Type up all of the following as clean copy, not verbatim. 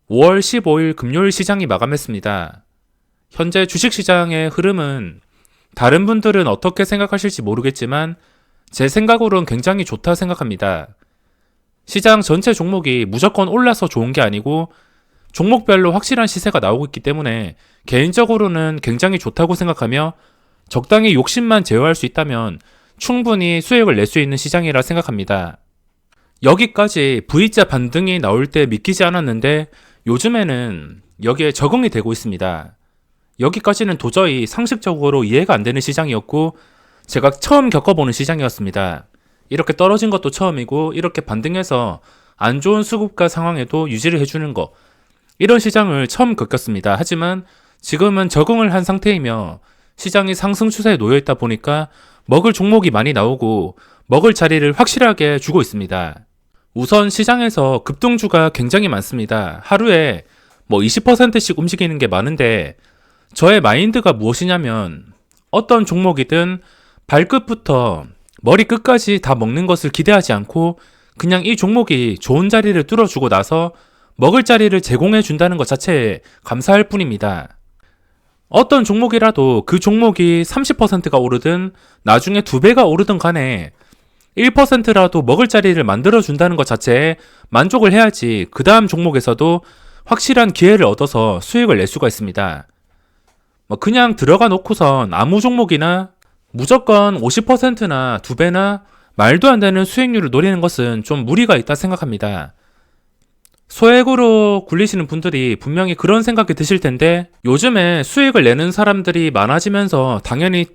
5월 15일 금요일 시장이 마감했습니다. 현재 주식시장의 흐름은 다른 분들은 어떻게 생각하실지 모르겠지만 제 생각으로는 굉장히 좋다 생각합니다. 시장 전체 종목이 무조건 올라서 좋은 게 아니고 종목별로 확실한 시세가 나오고 있기 때문에 개인적으로는 굉장히 좋다고 생각하며 적당히 욕심만 제어할 수 있다면 충분히 수익을 낼 수 있는 시장이라 생각합니다. 여기까지 V자 반등이 나올 때 믿기지 않았는데 요즘에는 여기에 적응이 되고 있습니다. 여기까지는 도저히 상식적으로 이해가 안 되는 시장이었고 제가 처음 겪어보는 시장이었습니다. 이렇게 떨어진 것도 처음이고 이렇게 반등해서 안 좋은 수급가 상황에도 유지를 해주는 거, 이런 시장을 처음 겪었습니다. 하지만 지금은 적응을 한 상태이며 시장이 상승 추세에 놓여있다 보니까 먹을 종목이 많이 나오고 먹을 자리를 확실하게 주고 있습니다. 우선 시장에서 급등주가 굉장히 많습니다. 하루에 20%씩 움직이는 게 많은데 저의 마인드가 무엇이냐면 어떤 종목이든 발끝부터 머리 끝까지 다 먹는 것을 기대하지 않고 그냥 이 종목이 좋은 자리를 뚫어주고 나서 먹을 자리를 제공해 준다는 것 자체에 감사할 뿐입니다. 어떤 종목이라도 그 종목이 30%가 오르든 나중에 2배가 오르든 간에 1%라도 먹을 자리를 만들어 준다는 것 자체에 만족을 해야지 그 다음 종목에서도 확실한 기회를 얻어서 수익을 낼 수가 있습니다. 그냥 들어가 놓고선 아무 종목이나 무조건 50%나 2배나 말도 안 되는 수익률을 노리는 것은 좀 무리가 있다 생각합니다. 소액으로 굴리시는 분들이 분명히 그런 생각이 드실 텐데 요즘에 수익을 내는 사람들이 많아지면서 당연히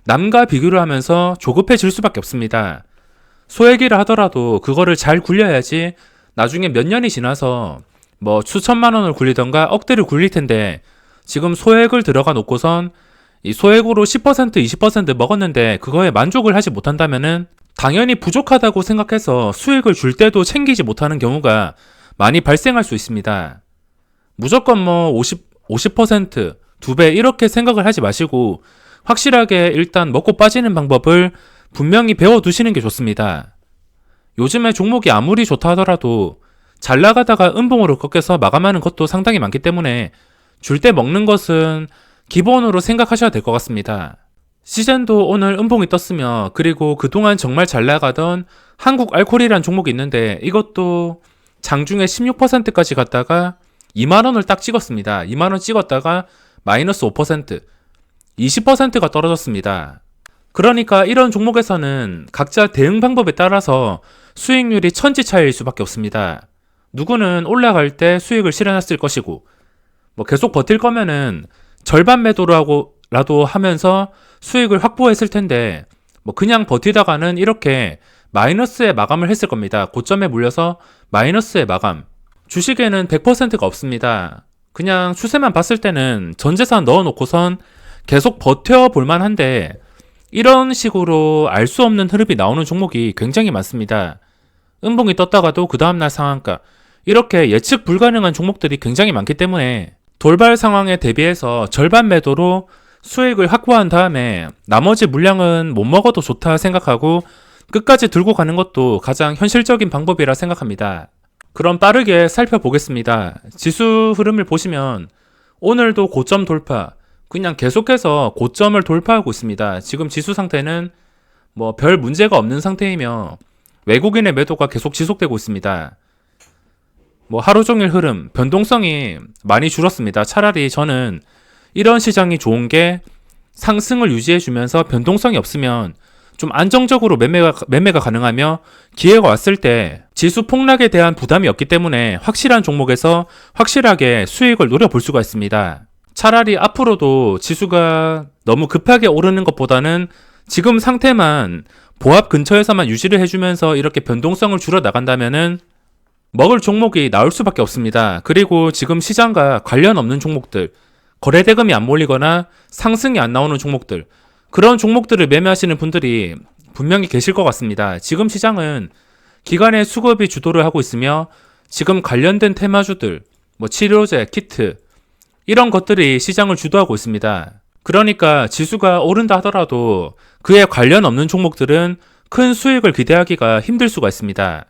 남과 비교를 하면서 조급해질 수밖에 없습니다. 소액이라 하더라도 그거를 잘 굴려야지 나중에 몇 년이 지나서 수천만 원을 굴리던가 억대를 굴릴 텐데 지금 소액을 들어가 놓고선 이 소액으로 10% 20% 먹었는데 그거에 만족을 하지 못한다면은 당연히 부족하다고 생각해서 수익을 줄 때도 챙기지 못하는 경우가 많이 발생할 수 있습니다. 무조건 50%, 2배 이렇게 생각을 하지 마시고 확실하게 일단 먹고 빠지는 방법을 분명히 배워두시는 게 좋습니다. 요즘에 종목이 아무리 좋다 하더라도 잘 나가다가 음봉으로 꺾여서 마감하는 것도 상당히 많기 때문에 줄 때 먹는 것은 기본으로 생각하셔야 될 것 같습니다. 시젠도 오늘 음봉이 떴으며 그리고 그동안 정말 잘 나가던 한국알콜이라는 종목이 있는데 이것도 장중에 16%까지 갔다가 2만원을 딱 찍었습니다. 2만원 찍었다가 마이너스 5%, 20%가 떨어졌습니다. 그러니까 이런 종목에서는 각자 대응 방법에 따라서 수익률이 천지차이일 수밖에 없습니다. 누구는 올라갈 때 수익을 실현했을 것이고 계속 버틸 거면은 절반 매도라도 하면서 수익을 확보했을 텐데 그냥 버티다가는 이렇게 마이너스에 마감을 했을 겁니다. 고점에 물려서 마이너스에 마감. 주식에는 100%가 없습니다. 그냥 추세만 봤을 때는 전 재산 넣어놓고선 계속 버텨볼 만한데 이런 식으로 알 수 없는 흐름이 나오는 종목이 굉장히 많습니다. 음봉이 떴다가도 그 다음날 상한가, 이렇게 예측 불가능한 종목들이 굉장히 많기 때문에 돌발 상황에 대비해서 절반 매도로 수익을 확보한 다음에 나머지 물량은 못 먹어도 좋다 생각하고 끝까지 들고 가는 것도 가장 현실적인 방법이라 생각합니다. 그럼 빠르게 살펴보겠습니다. 지수 흐름을 보시면 오늘도 고점 돌파, 그냥 계속해서 고점을 돌파하고 있습니다. 지금 지수 상태는 별 문제가 없는 상태이며 외국인의 매도가 계속 지속되고 있습니다. 하루 종일 흐름, 변동성이 많이 줄었습니다. 차라리 저는 이런 시장이 좋은 게 상승을 유지해주면서 변동성이 없으면 좀 안정적으로 매매가 가능하며 기회가 왔을 때 지수 폭락에 대한 부담이 없기 때문에 확실한 종목에서 확실하게 수익을 노려볼 수가 있습니다. 차라리 앞으로도 지수가 너무 급하게 오르는 것보다는 지금 상태만 보합 근처에서만 유지를 해주면서 이렇게 변동성을 줄여 나간다면은 먹을 종목이 나올 수밖에 없습니다. 그리고 지금 시장과 관련 없는 종목들, 거래대금이 안 몰리거나 상승이 안 나오는 종목들, 그런 종목들을 매매하시는 분들이 분명히 계실 것 같습니다. 지금 시장은 기관의 수급이 주도를 하고 있으며 지금 관련된 테마주들, 치료제, 키트 이런 것들이 시장을 주도하고 있습니다. 그러니까 지수가 오른다 하더라도 그에 관련 없는 종목들은 큰 수익을 기대하기가 힘들 수가 있습니다.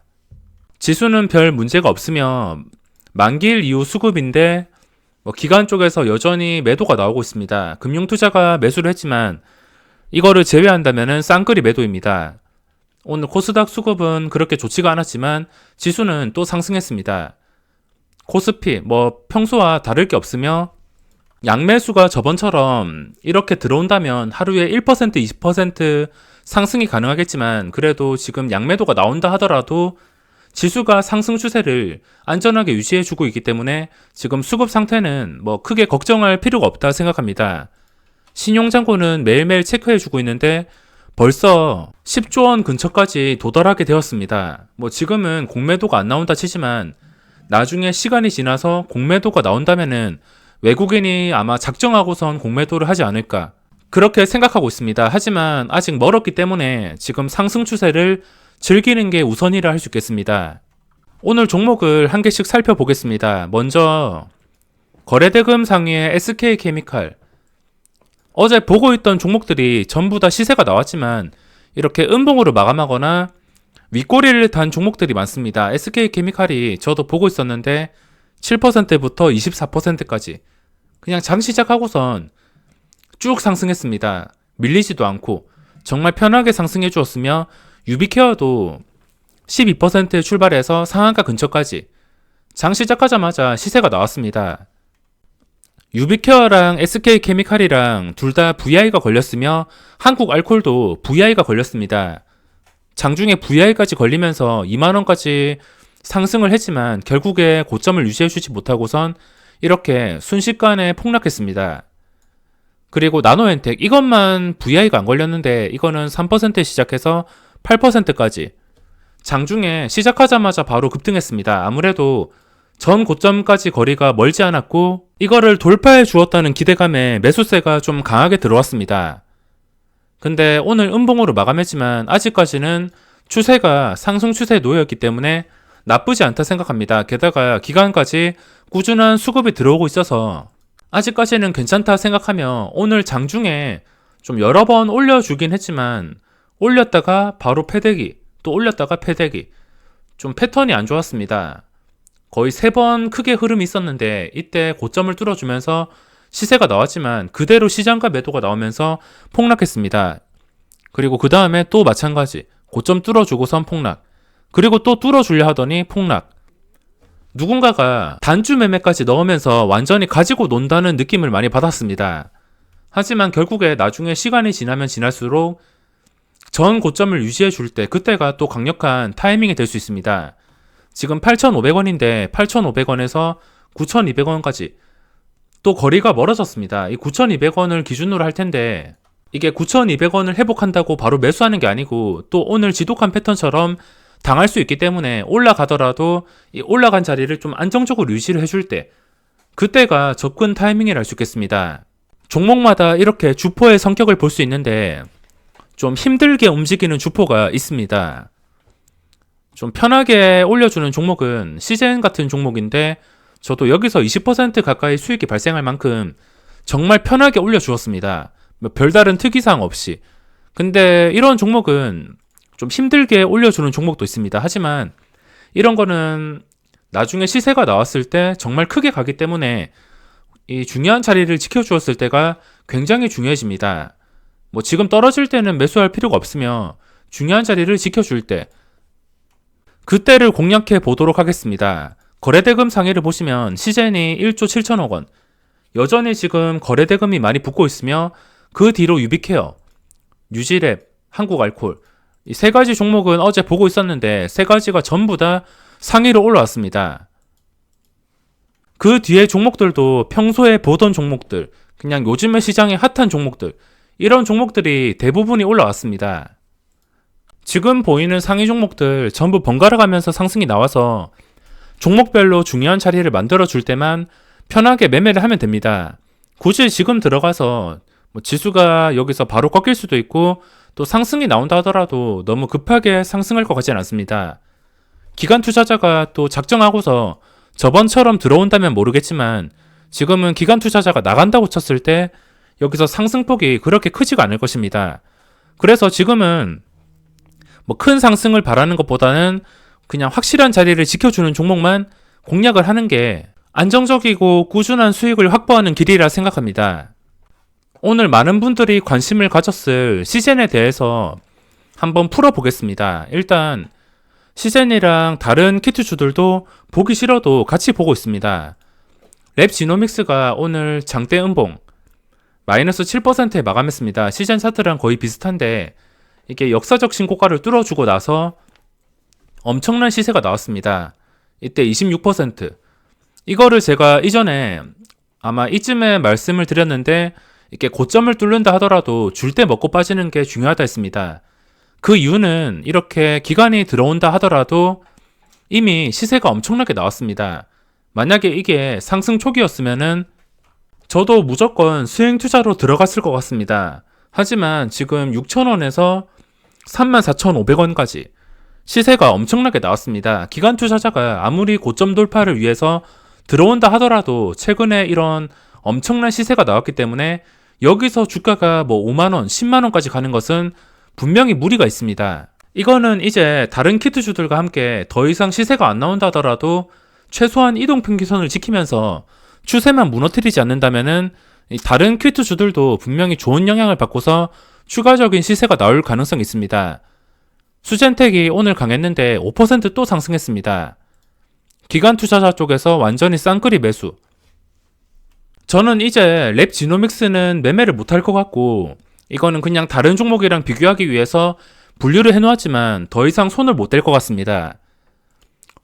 지수는 별 문제가 없으며 만기일 이후 수급인데 기관 쪽에서 여전히 매도가 나오고 있습니다. 금융투자가 매수를 했지만 이거를 제외한다면 쌍끌이 매도입니다. 오늘 코스닥 수급은 그렇게 좋지가 않았지만 지수는 또 상승했습니다. 코스피 평소와 다를 게 없으며 양매수가 저번처럼 이렇게 들어온다면 하루에 1%, 20% 상승이 가능하겠지만 그래도 지금 양매도가 나온다 하더라도 지수가 상승 추세를 안전하게 유지해주고 있기 때문에 지금 수급 상태는 크게 걱정할 필요가 없다 생각합니다. 신용잔고는 매일매일 체크해주고 있는데 벌써 10조 원 근처까지 도달하게 되었습니다. 지금은 공매도가 안 나온다 치지만 나중에 시간이 지나서 공매도가 나온다면은 외국인이 아마 작정하고선 공매도를 하지 않을까 그렇게 생각하고 있습니다. 하지만 아직 멀었기 때문에 지금 상승 추세를 즐기는 게 우선이라 할 수 있겠습니다. 오늘 종목을 한 개씩 살펴보겠습니다. 먼저 거래대금 상위의 SK케미칼. 어제 보고 있던 종목들이 전부 다 시세가 나왔지만 이렇게 음봉으로 마감하거나 윗꼬리를 단 종목들이 많습니다. SK케미칼이 저도 보고 있었는데 7%부터 24%까지 그냥 장 시작하고선 쭉 상승했습니다. 밀리지도 않고 정말 편하게 상승해 주었으며 유비케어도 12%에 출발해서 상한가 근처까지 장 시작하자마자 시세가 나왔습니다. 유비케어랑 SK케미칼이랑 둘 다 VI가 걸렸으며 한국알콜도 VI가 걸렸습니다. 장중에 VI까지 걸리면서 2만원까지 상승을 했지만 결국에 고점을 유지해주지 못하고선 이렇게 순식간에 폭락했습니다. 그리고 나노엔텍 이것만 VI가 안 걸렸는데 이거는 3%에 시작해서 8%까지 장중에 시작하자마자 바로 급등했습니다. 아무래도 전 고점까지 거리가 멀지 않았고 이거를 돌파해 주었다는 기대감에 매수세가 좀 강하게 들어왔습니다. 근데 오늘 음봉으로 마감했지만 아직까지는 추세가 상승 추세에 놓여있기 때문에 나쁘지 않다 생각합니다. 게다가 기간까지 꾸준한 수급이 들어오고 있어서 아직까지는 괜찮다 생각하며 오늘 장중에 좀 여러 번 올려주긴 했지만 올렸다가 바로 패대기 또 올렸다가 패대기 좀 패턴이 안 좋았습니다. 거의 3번 크게 흐름이 있었는데 이때 고점을 뚫어주면서 시세가 나왔지만 그대로 시장가 매도가 나오면서 폭락했습니다. 그리고 그 다음에 또 마찬가지 고점 뚫어주고선 폭락 그리고 또 뚫어주려 하더니 폭락. 누군가가 단주 매매까지 넣으면서 완전히 가지고 논다는 느낌을 많이 받았습니다. 하지만 결국에 나중에 시간이 지나면 지날수록 전 고점을 유지해 줄 때 그때가 또 강력한 타이밍이 될 수 있습니다. 지금 8,500원인데 8,500원에서 9,200원까지 또 거리가 멀어졌습니다. 이 9,200원을 기준으로 할 텐데 이게 9,200원을 회복한다고 바로 매수하는 게 아니고 또 오늘 지독한 패턴처럼 당할 수 있기 때문에 올라가더라도 이 올라간 자리를 좀 안정적으로 유지를 해줄 때 그때가 접근 타이밍이라 할 수 있겠습니다. 종목마다 이렇게 주포의 성격을 볼 수 있는데 좀 힘들게 움직이는 주포가 있습니다. 좀 편하게 올려주는 종목은 시젠 같은 종목인데 저도 여기서 20% 가까이 수익이 발생할 만큼 정말 편하게 올려주었습니다. 별다른 특이사항 없이. 근데 이런 종목은 좀 힘들게 올려주는 종목도 있습니다. 하지만 이런 거는 나중에 시세가 나왔을 때 정말 크게 가기 때문에 이 중요한 자리를 지켜주었을 때가 굉장히 중요해집니다. 지금 떨어질 때는 매수할 필요가 없으며 중요한 자리를 지켜줄 때 그때를 공략해 보도록 하겠습니다. 거래대금 상위를 보시면 시젠이 1조 7천억 원 여전히 지금 거래대금이 많이 붙고 있으며 그 뒤로 유비케어, 뉴지랩, 한국알콜 이 세 가지 종목은 어제 보고 있었는데 세 가지가 전부 다 상위로 올라왔습니다. 그 뒤에 종목들도 평소에 보던 종목들 그냥 요즘에 시장에 핫한 종목들 이런 종목들이 대부분이 올라왔습니다. 지금 보이는 상위 종목들 전부 번갈아 가면서 상승이 나와서 종목별로 중요한 자리를 만들어 줄 때만 편하게 매매를 하면 됩니다. 굳이 지금 들어가서 지수가 여기서 바로 꺾일 수도 있고 또 상승이 나온다 하더라도 너무 급하게 상승할 것 같지는 않습니다. 기관 투자자가 또 작정하고서 저번처럼 들어온다면 모르겠지만 지금은 기관 투자자가 나간다고 쳤을 때 여기서 상승폭이 그렇게 크지가 않을 것입니다. 그래서 지금은 큰 상승을 바라는 것보다는 그냥 확실한 자리를 지켜주는 종목만 공략을 하는 게 안정적이고 꾸준한 수익을 확보하는 길이라 생각합니다. 오늘 많은 분들이 관심을 가졌을 시젠에 대해서 한번 풀어보겠습니다. 일단 시젠이랑 다른 키트주들도 보기 싫어도 같이 보고 있습니다. 랩지노믹스가 오늘 장대 음봉 마이너스 7%에 마감했습니다. 시젠 차트랑 거의 비슷한데 이게 역사적 신고가를 뚫어주고 나서 엄청난 시세가 나왔습니다. 이때 26%. 이거를 제가 이전에 아마 이쯤에 말씀을 드렸는데 이렇게 고점을 뚫는다 하더라도 줄 때 먹고 빠지는 게 중요하다 했습니다. 그 이유는 이렇게 기간이 들어온다 하더라도 이미 시세가 엄청나게 나왔습니다. 만약에 이게 상승 초기였으면은 저도 무조건 수익 투자로 들어갔을 것 같습니다. 하지만 지금 6,000원에서 34,500원까지 시세가 엄청나게 나왔습니다. 기관 투자자가 아무리 고점 돌파를 위해서 들어온다 하더라도 최근에 이런 엄청난 시세가 나왔기 때문에 여기서 주가가 뭐 5만원, 10만원까지 가는 것은 분명히 무리가 있습니다. 이거는 이제 다른 키트주들과 함께 더 이상 시세가 안 나온다 하더라도 최소한 이동평균선을 지키면서 추세만 무너뜨리지 않는다면은 다른 키트주들도 분명히 좋은 영향을 받고서 추가적인 시세가 나올 가능성이 있습니다. 수젠텍이 오늘 강했는데 5% 또 상승했습니다. 기관 투자자 쪽에서 완전히 쌍끌이 매수. 저는 이제 랩지노믹스는 매매를 못할 것 같고 이거는 그냥 다른 종목이랑 비교하기 위해서 분류를 해놓았지만 더 이상 손을 못 댈 것 같습니다.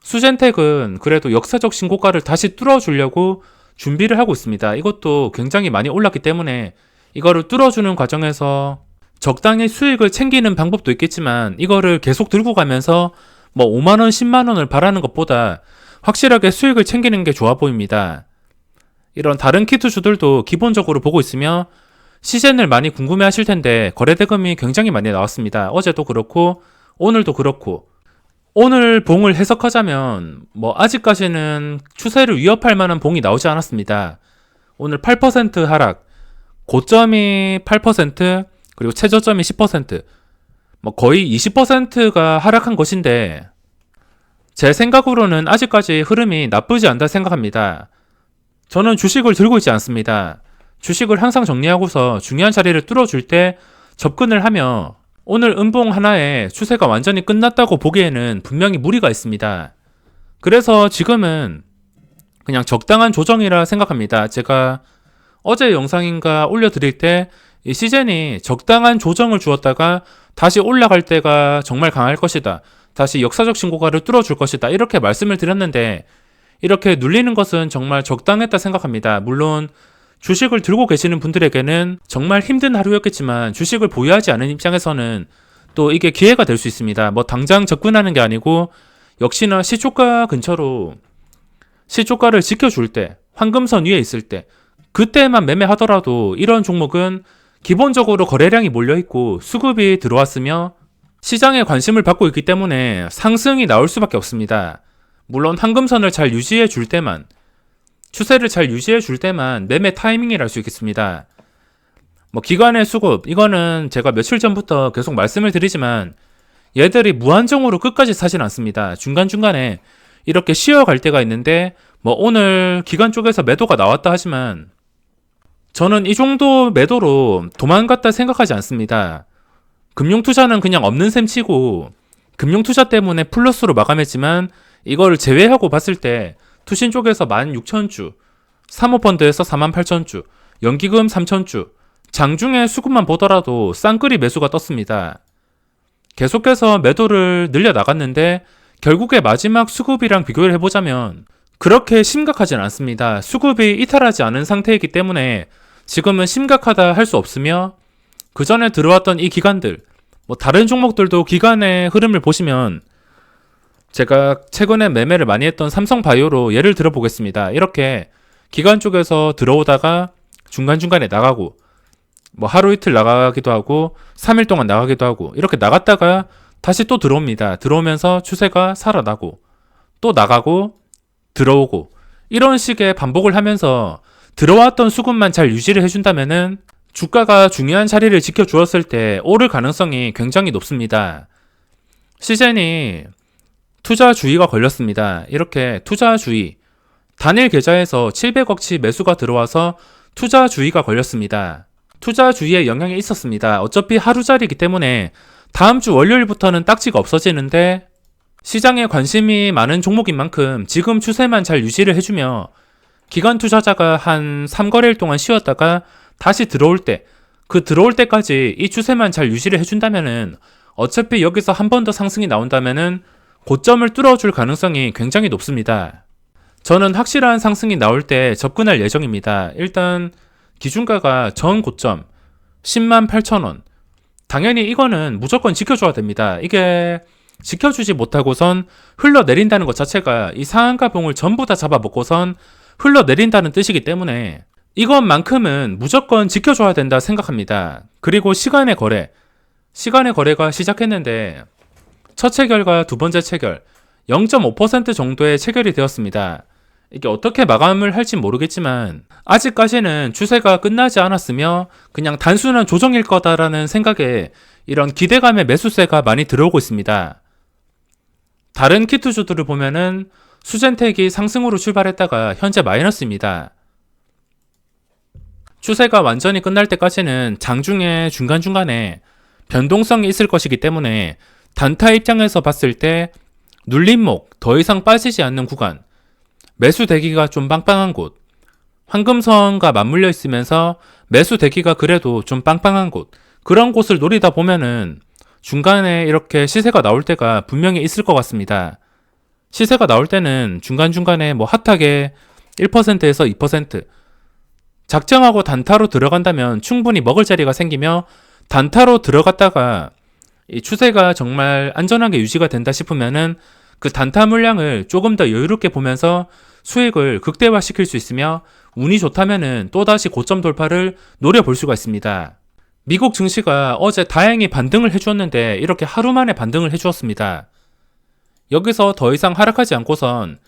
수젠텍은 그래도 역사적 신고가를 다시 뚫어주려고 준비를 하고 있습니다. 이것도 굉장히 많이 올랐기 때문에 이거를 뚫어주는 과정에서 적당히 수익을 챙기는 방법도 있겠지만 이거를 계속 들고 가면서 뭐 5만원, 10만원을 바라는 것보다 확실하게 수익을 챙기는 게 좋아 보입니다. 이런 다른 키트주들도 기본적으로 보고 있으며 시젠을 많이 궁금해 하실 텐데 거래대금이 굉장히 많이 나왔습니다. 어제도 그렇고 오늘도 그렇고 오늘 봉을 해석하자면 뭐 아직까지는 추세를 위협할 만한 봉이 나오지 않았습니다. 오늘 8% 하락, 고점이 8%, 그리고 최저점이 10%, 뭐 거의 20%가 하락한 것인데 제 생각으로는 아직까지 흐름이 나쁘지 않다 생각합니다. 저는 주식을 들고 있지 않습니다. 주식을 항상 정리하고서 중요한 자리를 뚫어줄 때 접근을 하며 오늘 음봉 하나에 추세가 완전히 끝났다고 보기에는 분명히 무리가 있습니다. 그래서 지금은 그냥 적당한 조정이라 생각합니다. 제가 어제 영상인가 올려드릴 때 이 시젠이 적당한 조정을 주었다가 다시 올라갈 때가 정말 강할 것이다. 다시 역사적 신고가를 뚫어줄 것이다. 이렇게 말씀을 드렸는데 이렇게 눌리는 것은 정말 적당했다 생각합니다. 물론 주식을 들고 계시는 분들에게는 정말 힘든 하루였겠지만 주식을 보유하지 않은 입장에서는 또 이게 기회가 될 수 있습니다. 뭐 당장 접근하는 게 아니고 역시나 시초가 근처로 시초가를 지켜줄 때, 황금선 위에 있을 때 그때만 매매하더라도 이런 종목은 기본적으로 거래량이 몰려있고 수급이 들어왔으며 시장에 관심을 받고 있기 때문에 상승이 나올 수밖에 없습니다. 물론 황금선을 잘 유지해 줄 때만, 추세를 잘 유지해 줄 때만 매매 타이밍이라 할 수 있겠습니다. 뭐 기관의 수급, 이거는 제가 며칠 전부터 계속 말씀을 드리지만 얘들이 무한정으로 끝까지 사진 않습니다. 중간중간에 이렇게 쉬어갈 때가 있는데 뭐 오늘 기관 쪽에서 매도가 나왔다 하지만 저는 이 정도 매도로 도망갔다 생각하지 않습니다. 금융투자는 그냥 없는 셈 치고 금융투자 때문에 플러스로 마감했지만 이걸 제외하고 봤을 때 투신 쪽에서 16,000주, 사모펀드에서 48,000주, 연기금 3,000주, 장중에 수급만 보더라도 쌍끌이 매수가 떴습니다. 계속해서 매도를 늘려나갔는데 결국에 마지막 수급이랑 비교를 해보자면 그렇게 심각하진 않습니다. 수급이 이탈하지 않은 상태이기 때문에 지금은 심각하다 할 수 없으며 그 전에 들어왔던 이 기관들, 뭐 다른 종목들도 기관의 흐름을 보시면 제가 최근에 매매를 많이 했던 삼성바이오로 예를 들어보겠습니다. 이렇게 기관 쪽에서 들어오다가 중간중간에 나가고 뭐 하루 이틀 나가기도 하고 3일 동안 나가기도 하고 이렇게 나갔다가 다시 또 들어옵니다. 들어오면서 추세가 살아나고 또 나가고 들어오고 이런 식의 반복을 하면서 들어왔던 수급만 잘 유지를 해준다면은 주가가 중요한 자리를 지켜주었을 때 오를 가능성이 굉장히 높습니다. 시젠이 투자주의가 걸렸습니다. 이렇게 투자주의, 단일 계좌에서 700억치 매수가 들어와서 투자주의가 걸렸습니다. 투자주의에 영향이 있었습니다. 어차피 하루짜리이기 때문에 다음 주 월요일부터는 딱지가 없어지는데 시장에 관심이 많은 종목인 만큼 지금 추세만 잘 유지를 해주며 기관 투자자가 한 3거래일 동안 쉬었다가 다시 들어올 때, 그 들어올 때까지 이 추세만 잘 유지를 해준다면은 어차피 여기서 한 번 더 상승이 나온다면은 고점을 뚫어줄 가능성이 굉장히 높습니다. 저는 확실한 상승이 나올 때 접근할 예정입니다. 일단 기준가가 전 고점 10만 8천 원. 당연히 이거는 무조건 지켜줘야 됩니다. 이게 지켜주지 못하고선 흘러내린다는 것 자체가 이 상한가 봉을 전부 다 잡아먹고선 흘러내린다는 뜻이기 때문에 이것만큼은 무조건 지켜줘야 된다 생각합니다. 그리고 시간의 거래가 시작했는데 첫 체결과 두 번째 체결 0.5% 정도의 체결이 되었습니다. 이게 어떻게 마감을 할지 모르겠지만 아직까지는 추세가 끝나지 않았으며 그냥 단순한 조정일 거다라는 생각에 이런 기대감의 매수세가 많이 들어오고 있습니다. 다른 키트주들을 보면은 수젠텍이 상승으로 출발했다가 현재 마이너스입니다. 추세가 완전히 끝날 때까지는 장중에 중간중간에 변동성이 있을 것이기 때문에 단타 입장에서 봤을 때 눌림목, 더 이상 빠지지 않는 구간, 매수 대기가 좀 빵빵한 곳, 황금선과 맞물려 있으면서 매수 대기가 그래도 좀 빵빵한 곳, 그런 곳을 노리다 보면은 중간에 이렇게 시세가 나올 때가 분명히 있을 것 같습니다. 시세가 나올 때는 중간중간에 뭐 핫하게 1%에서 2% 작정하고 단타로 들어간다면 충분히 먹을 자리가 생기며 단타로 들어갔다가 이 추세가 정말 안전하게 유지가 된다 싶으면은 그 단타 물량을 조금 더 여유롭게 보면서 수익을 극대화시킬 수 있으며 운이 좋다면은 또다시 고점 돌파를 노려볼 수가 있습니다. 미국 증시가 어제 다행히 반등을 해주었는데 이렇게 하루 만에 반등을 해주었습니다. 여기서 더 이상 하락하지 않고선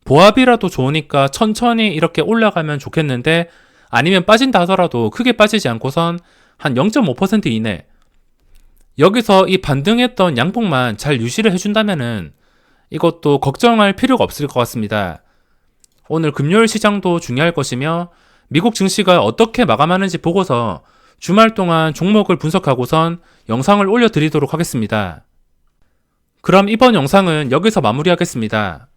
보합이라도 좋으니까 천천히 이렇게 올라가면 좋겠는데 아니면 빠진다 하더라도 크게 빠지지 않고선 한 0.5% 이내 여기서 이 반등했던 양폭만 잘 유지를 해준다면은 이것도 걱정할 필요가 없을 것 같습니다. 오늘 금요일 시장도 중요할 것이며 미국 증시가 어떻게 마감하는지 보고서 주말 동안 종목을 분석하고선 영상을 올려드리도록 하겠습니다. 그럼 이번 영상은 여기서 마무리하겠습니다.